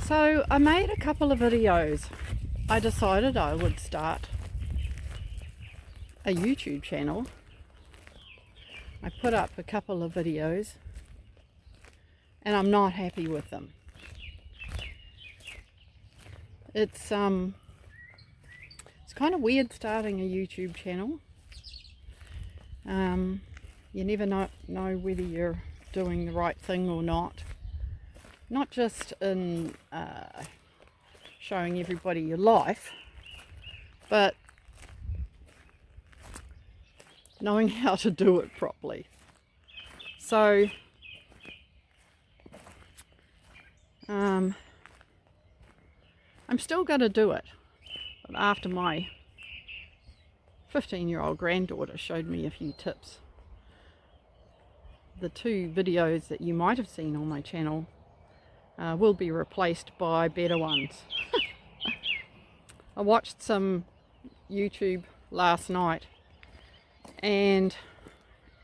So I made a couple of videos. I decided I would start a YouTube channel. I put up a couple of videos and I'm not happy with them. It's kind of weird starting a YouTube channel. You never know whether you're doing the right thing or not. Not just in showing everybody your life, but knowing how to do it properly. So I'm still going to do it, but after my 15-year-old granddaughter showed me a few tips. The two videos that you might have seen on my channel will be replaced by better ones. I watched some YouTube last night and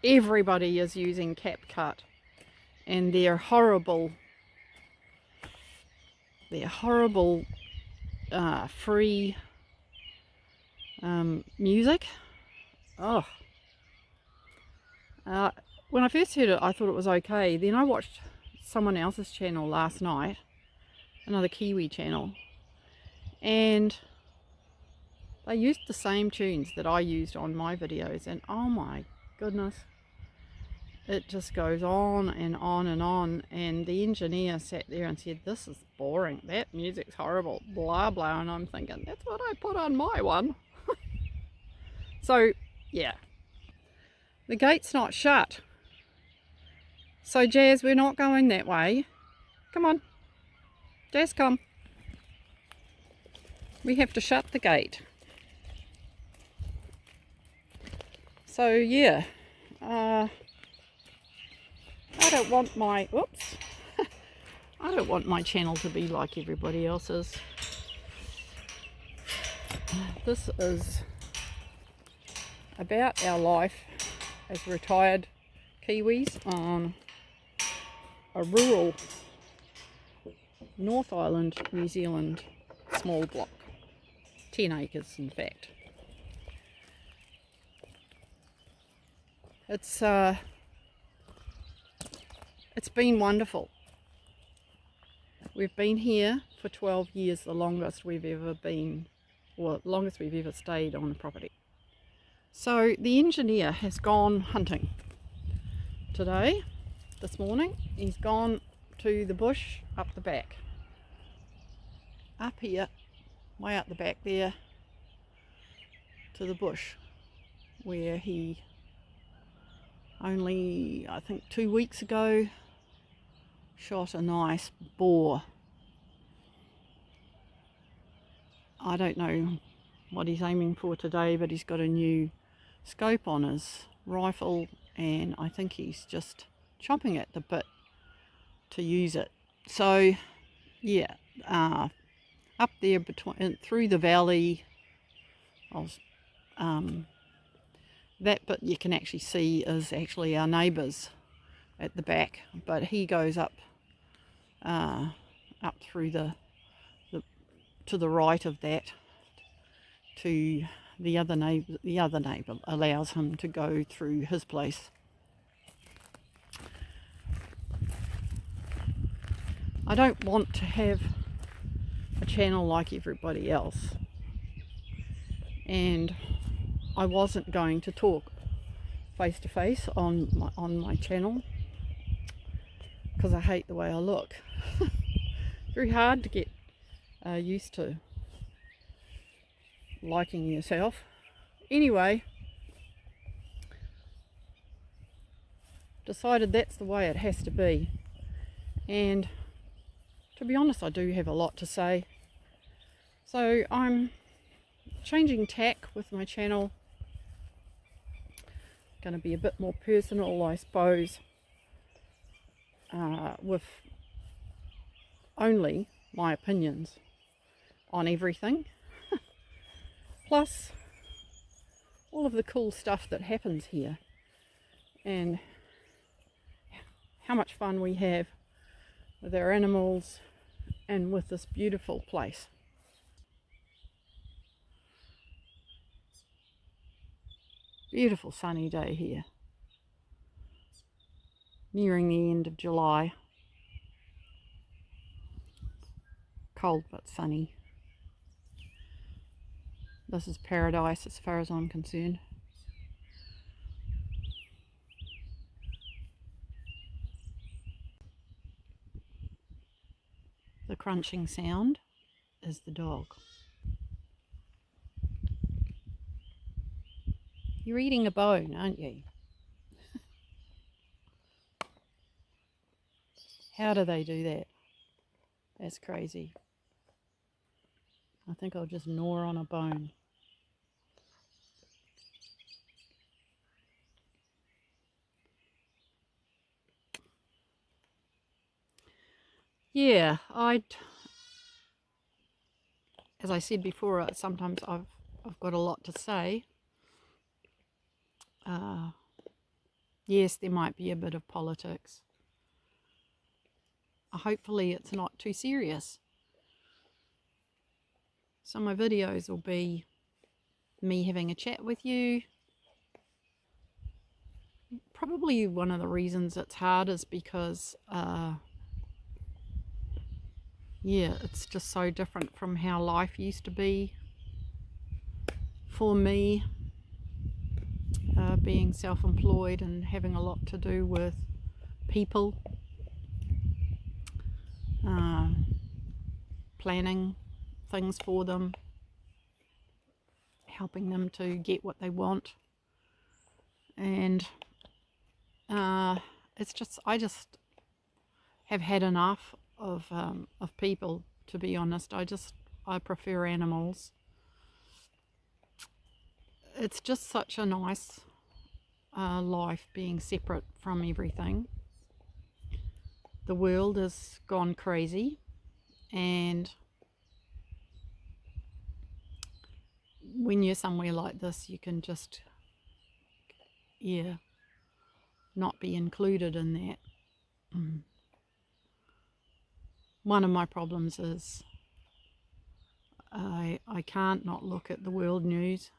everybody is using CapCut and their horrible free music. When I first heard it, I thought it was okay. Then I watched someone else's channel last night, another Kiwi channel, and they used the same tunes that I used on my videos, and oh my goodness, it just goes on and on and on. And the engineer sat there and said, "This is boring, that music's horrible, blah blah," and I'm thinking, that's what I put on my one. So yeah, the gate's not shut. So Jazz, we're not going that way. Come on, Jazz, come. We have to shut the gate. So yeah, I don't want my, oops, I don't want my channel to be like everybody else's. This is about our life as retired Kiwis on a rural North Island, New Zealand small block. 10 acres in fact. It's been wonderful. We've been here for 12 years, the longest we've ever been, or longest we've ever stayed on the property. So the engineer has gone hunting today, this morning. He's gone to the bush up the back. Up here, way out the back there, to the bush, where he only, I think 2 weeks ago, shot a nice boar. I don't know what he's aiming for today, but he's got a new scope on his rifle and I think he's just chomping at the bit to use it. So yeah, up there between, through the valley, that bit you can actually see is actually our neighbours at the back, but he goes up through the to the right of that to the other neighbour. The other neighbour allows him to go through his place. I don't want to have a channel like everybody else, and I wasn't going to talk face to face on my channel because I hate the way I look. Very hard to get used to liking yourself. Anyway, decided that's the way it has to be, and to be honest, I do have a lot to say. So I'm changing tack with my channel. Going to be a bit more personal, I suppose, with only my opinions on everything, plus all of the cool stuff that happens here and how much fun we have with our animals and with this beautiful place. Beautiful sunny day here. Nearing the end of July. Cold but sunny. This is paradise as far as I'm concerned. The crunching sound is the dog. You're eating a bone, aren't you? How do they do that? That's crazy. I think I'll just gnaw on a bone. Yeah, as I said before, sometimes I've got a lot to say. Yes, there might be a bit of politics. Hopefully it's not too serious. So my videos will be me having a chat with you. Probably one of the reasons it's hard is because yeah, it's just so different from how life used to be for me, being self-employed and having a lot to do with people, planning things for them, helping them to get what they want, and it's just, I just have had enough of people, to be honest. I prefer animals. It's just such a nice life being separate from everything. The world has gone crazy, and when you're somewhere like this, you can just, yeah, not be included in that. One of my problems is I can't not look at the world news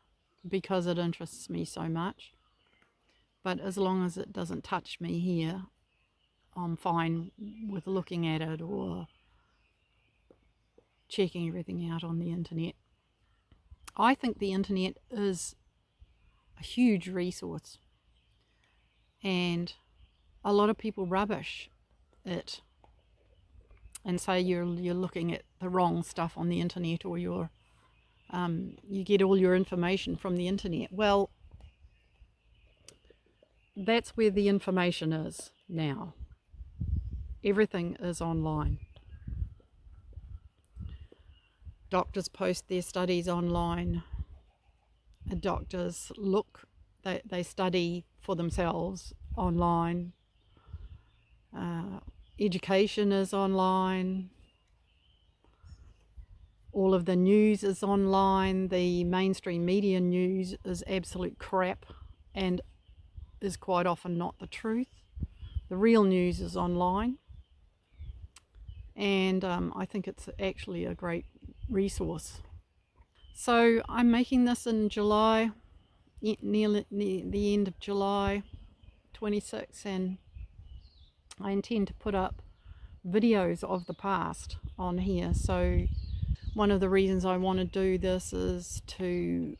because it interests me so much. But as long as it doesn't touch me here, I'm fine with looking at it or checking everything out on the internet. I think the internet is a huge resource, and a lot of people rubbish it and say you're looking at the wrong stuff on the internet, or you get all your information from the internet. Well, that's where the information is now. Everything is online. Doctors post their studies online. Doctors they study for themselves online. Education is online. All of the news is online. The mainstream media news is absolute crap and is quite often not the truth. The real news is online, and I think it's actually a great resource. So I'm making this in July, near the end of July 26, and I intend to put up videos of the past on here. So one of the reasons I want to do this is to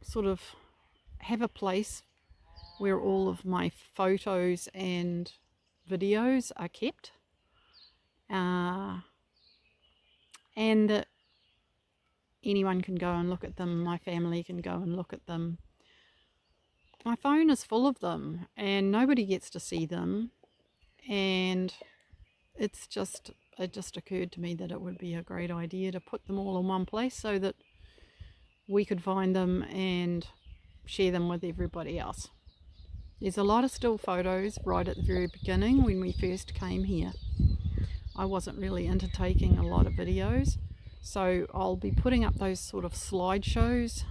sort of have a place where all of my photos and videos are kept, and that anyone can go and look at them. My family can go and look at them. My phone is full of them and nobody gets to see them, and it just occurred to me that it would be a great idea to put them all in one place so that we could find them and share them with everybody else. There's a lot of still photos right at the very beginning when we first came here. I wasn't really into taking a lot of videos, so I'll be putting up those sort of slideshows,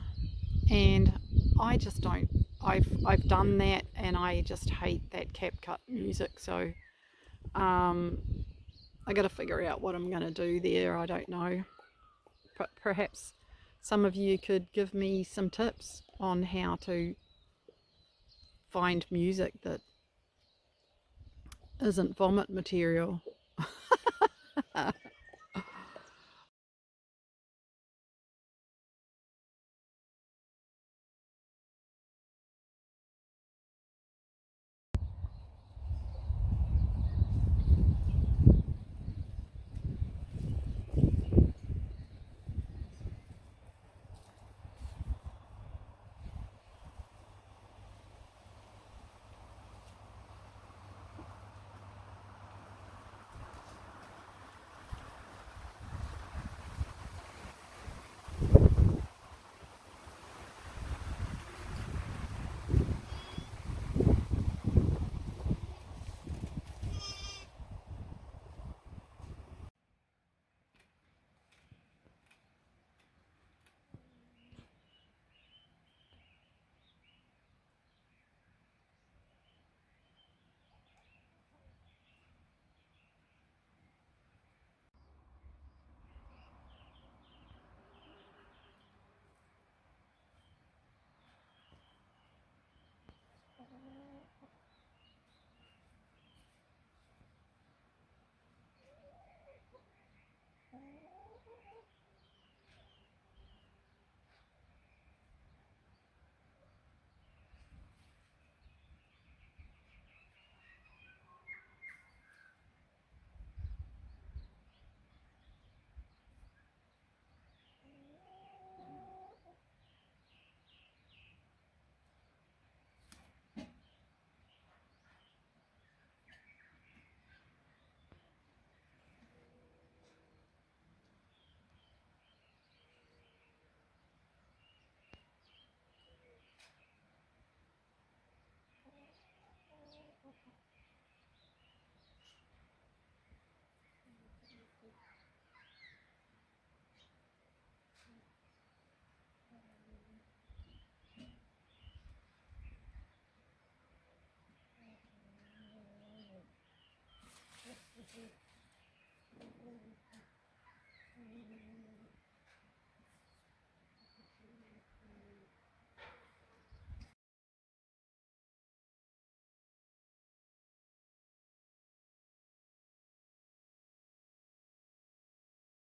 and I just don't, I've done that and I just hate that CapCut music. So I got to figure out what I'm going to do there. I don't know. Perhaps some of you could give me some tips on how to find music that isn't vomit material.